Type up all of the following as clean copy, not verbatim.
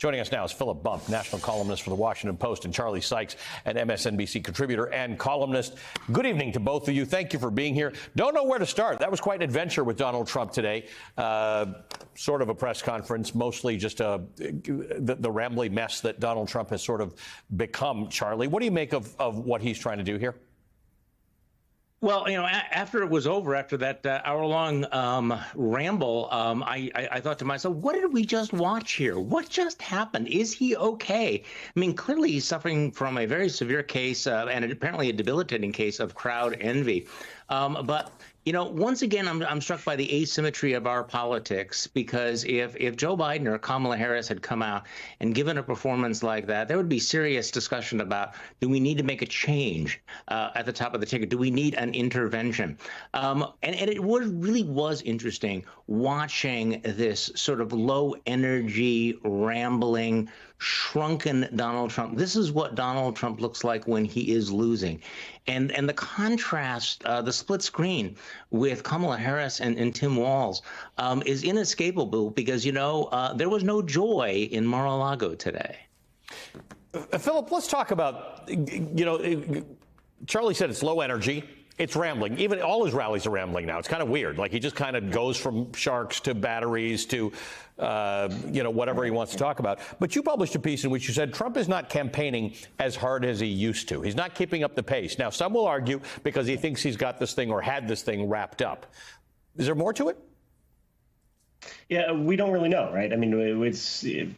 Joining us now is Philip Bump, national columnist for The Washington Post, and Charlie Sykes, an MSNBC contributor and columnist. Good evening to both of you. Thank you for being here. Don't know where to start. That was quite an adventure with Donald Trump today. Sort of a press conference, mostly just the rambly mess that Donald Trump has sort of become. Charlie, what do you make of what he's trying to do here? Well, after it was over, after that hour-long ramble, I thought to myself, what did we just watch here? What just happened? Is he okay? I mean, clearly he's suffering from a very severe case and apparently a debilitating case of crowd envy. But once again, I'm struck by the asymmetry of our politics, because if Joe Biden or Kamala Harris had come out and given a performance like that, there would be serious discussion about, do we need to make a change at the top of the ticket? Do we need an intervention? And it really was interesting watching this sort of low energy, rambling, shrunken Donald Trump. This is what Donald Trump looks like when he is losing. And the contrast, the split screen with Kamala Harris and Tim Walz is inescapable, because, there was no joy in Mar-a-Lago today. Philip, let's talk about, Charlie said it's low energy. It's rambling. Even all his rallies are rambling now. It's kind of weird. Like, he just kind of goes from sharks to batteries to, whatever he wants to talk about. But you published a piece in which you said Trump is not campaigning as hard as he used to. He's not keeping up the pace. Now, some will argue because he thinks he's got this thing or had this thing wrapped up. Is there more to it? Yeah, we don't really know, right? I mean, to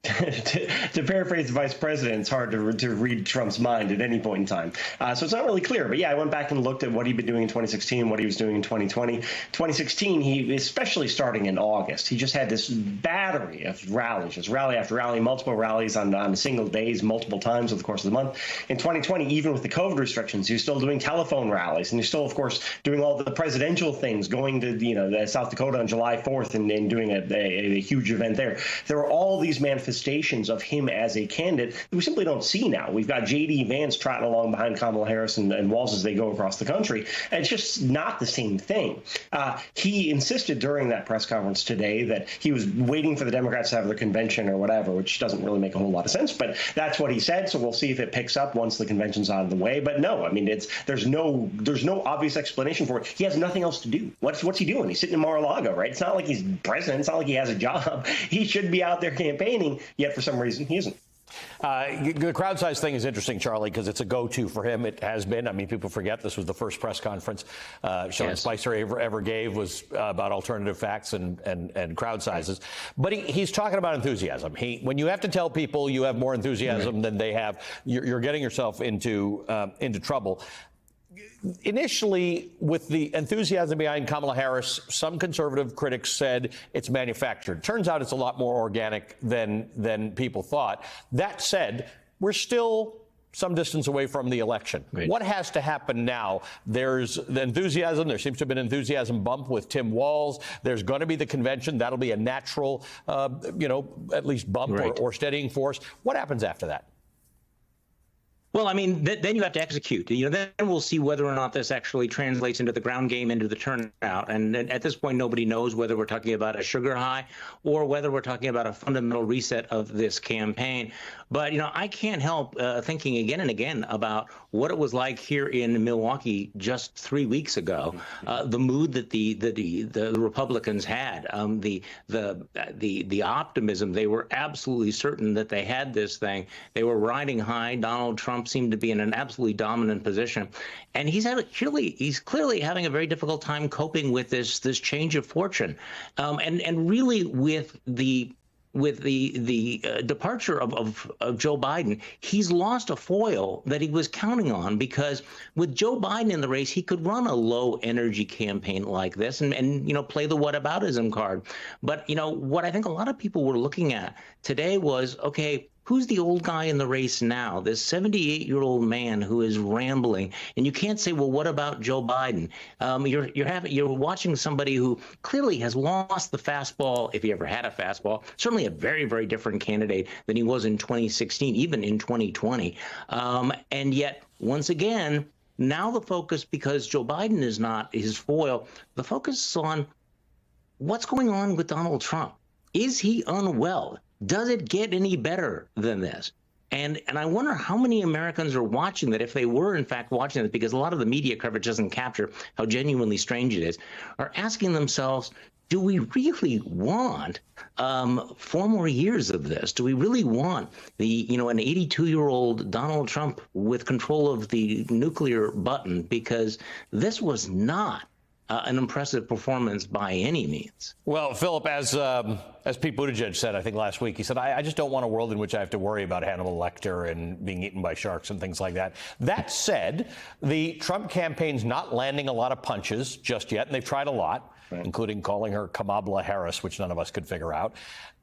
paraphrase the vice president, it's hard to read Trump's mind at any point in time. So it's not really clear. But yeah, I went back and looked at what he'd been doing in 2016, what he was doing in 2020. 2016, he, especially starting in August, he just had this battery of rallies, just rally after rally, multiple rallies on single days, multiple times over the course of the month. In 2020, even with the COVID restrictions, he was still doing telephone rallies, and he's still, of course, doing all the presidential things, going to South Dakota on July 4th and doing a huge event there. There are all these manifestations of him as a candidate that we simply don't see now. We've got J.D. Vance trotting along behind Kamala Harris and Walz as they go across the country, and it's just not the same thing. He insisted during that press conference today that he was waiting for the Democrats to have their convention or whatever, which doesn't really make a whole lot of sense, but that's what he said, so we'll see if it picks up once the convention's out of the way. But no, I mean, there's no obvious explanation for it. He has nothing else to do. What's he doing? He's sitting in Mar-a-Lago, right? It's not like he's president. It's not like he has a job. He should be out there campaigning, yet for some reason he isn't. The crowd size thing is interesting, Charlie, because it's a go-to for him. It has been. I mean, people forget this was the first press conference Sean Spicer ever gave, was about alternative facts and crowd sizes. But he's talking about enthusiasm. When you have to tell people you have more enthusiasm than they have, you're getting yourself into trouble. Initially, with the enthusiasm behind Kamala Harris, some conservative critics said it's manufactured. Turns out it's a lot more organic than people thought. That said, we're still some distance away from the election. Right. What has to happen now? There's the enthusiasm. There seems to have been an enthusiasm bump with Tim Walz. There's going to be the convention. That'll be a natural, at least bump or steadying force. What happens after that? Well, I mean, then you have to execute. Then we'll see whether or not this actually translates into the ground game, into the turnout. And at this point, nobody knows whether we're talking about a sugar high or whether we're talking about a fundamental reset of this campaign. But, I can't help thinking again and again about what it was like here in Milwaukee just 3 weeks ago. The mood that the Republicans had, the optimism. They were absolutely certain that they had this thing. They were riding high. Donald Trump seemed to be in an absolutely dominant position, and he's clearly having a very difficult time coping with this change of fortune, and really with the departure of Joe Biden, he's lost a foil that he was counting on, because with Joe Biden in the race, he could run a low energy campaign like this and play the whataboutism card. But what I think a lot of people were looking at today was, okay, who's the old guy in the race now? This 78-year-old man who is rambling, and you can't say, well, what about Joe Biden? You're watching somebody who clearly has lost the fastball, if he ever had a fastball. Certainly a very, very different candidate than he was in 2016, even in 2020. And yet, once again, now the focus, because Joe Biden is not his foil, the focus is on what's going on with Donald Trump. Is he unwell? Does it get any better than this? And I wonder how many Americans are watching that, if they were in fact watching this, because a lot of the media coverage doesn't capture how genuinely strange it is, are asking themselves, do we really want 4 more years of this? Do we really want an 82-year-old Donald Trump with control of the nuclear button? Because this was not an impressive performance by any means. Well, Philip, as Pete Buttigieg said, I think last week, he said, I just don't want a world in which I have to worry about Hannibal Lecter and being eaten by sharks and things like that. That said, the Trump campaign's not landing a lot of punches just yet, and they've tried a lot, including calling her Kamala Harris, which none of us could figure out.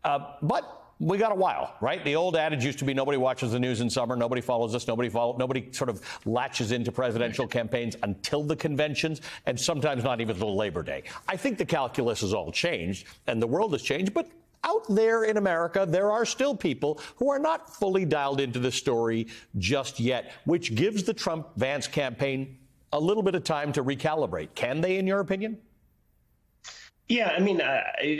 But we got a while, right? The old adage used to be nobody watches the news in summer, nobody follows this, nobody sort of latches into presidential campaigns until the conventions, and sometimes not even until Labor Day. I think the calculus has all changed, and the world has changed, but out there in America, there are still people who are not fully dialed into the story just yet, which gives the Trump-Vance campaign a little bit of time to recalibrate. Can they, in your opinion? Yeah, I mean,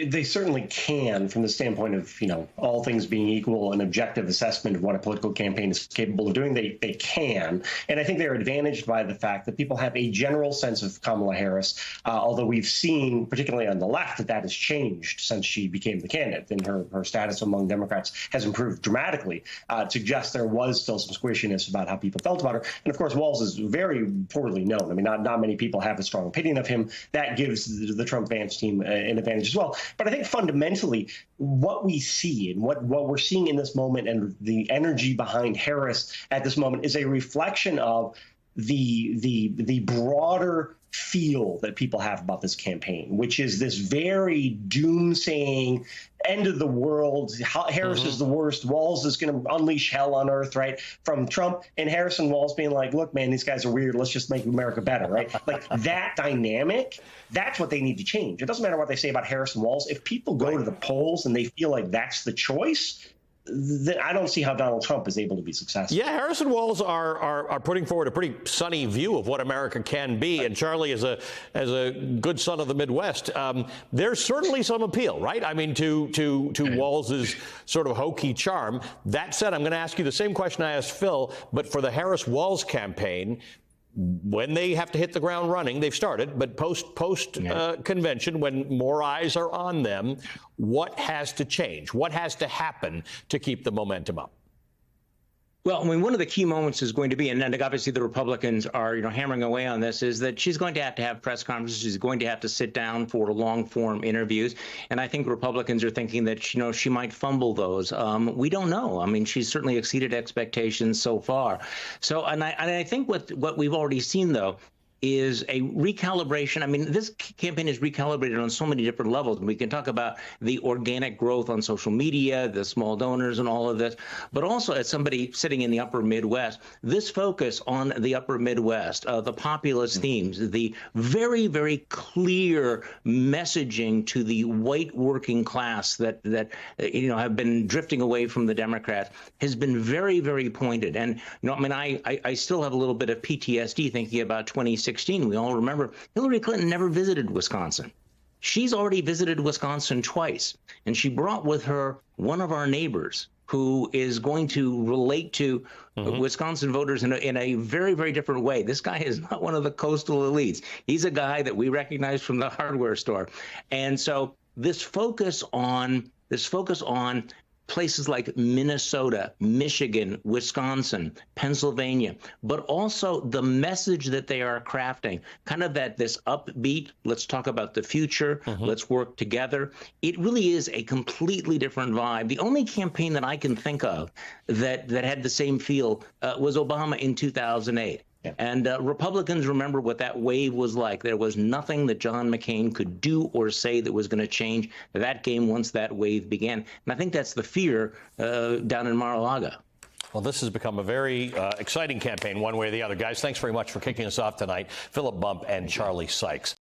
they certainly can, from the standpoint of, all things being equal, an objective assessment of what a political campaign is capable of doing. They can. And I think they're advantaged by the fact that people have a general sense of Kamala Harris, although we've seen, particularly on the left, that has changed since she became the candidate. And her status among Democrats has improved dramatically. It suggests there was still some squishiness about how people felt about her. And of course, Walz is very poorly known. I mean, not many people have a strong opinion of him. That gives the Trump-Vance team an advantage as well. But I think fundamentally what we see and what we're seeing in this moment and the energy behind Harris at this moment is a reflection of the broader feel that people have about this campaign, which is this very doomsaying, end of the world. Harris is the worst. Walz is going to unleash hell on earth, right? From Trump and Harris and Walz being like, look, man, these guys are weird. Let's just make America better, right? Like that dynamic, that's what they need to change. It doesn't matter what they say about Harris and Walz. If people go to the polls and they feel like that's the choice, I don't see how Donald Trump is able to be successful. Yeah, Harris and Walz are putting forward a pretty sunny view of what America can be, and Charlie is a good son of the Midwest. There's certainly some appeal, right? I mean, to Walz's sort of hokey charm. That said, I'm going to ask you the same question I asked Phil, but for the Harris-Walz campaign, when they have to hit the ground running, they've started, but post convention, when more eyes are on them, what has to change? What has to happen to keep the momentum up? Well, I mean, one of the key moments is going to be, and obviously the Republicans are, hammering away on this, is that she's going to have press conferences. She's going to have to sit down for long-form interviews. And I think Republicans are thinking that, she might fumble those. We don't know. I mean, she's certainly exceeded expectations so far. So, and I think what we've already seen, though, is a recalibration. I mean, this campaign is recalibrated on so many different levels. And we can talk about the organic growth on social media, the small donors and all of this, but also as somebody sitting in the upper Midwest, this focus on the upper Midwest, the populist themes, the very, very clear messaging to the white working class that have been drifting away from the Democrats has been very, very pointed. And, I mean, I still have a little bit of PTSD thinking about 2016. We all remember Hillary Clinton never visited Wisconsin. She's already visited Wisconsin twice, and she brought with her one of our neighbors who is going to relate to Wisconsin voters in a very, very different way. This guy is not one of the coastal elites. He's a guy that we recognize from the hardware store. And so this focus on places like Minnesota, Michigan, Wisconsin, Pennsylvania, but also the message that they are crafting, kind of this upbeat, let's talk about the future, let's work together. It really is a completely different vibe. The only campaign that I can think of that had the same feel was Obama in 2008. Yeah. And Republicans remember what that wave was like. There was nothing that John McCain could do or say that was going to change that game once that wave began. And I think that's the fear down in Mar-a-Lago. Well, this has become a very exciting campaign one way or the other. Guys, thanks very much for kicking us off tonight. Philip Bump and Charlie Sykes.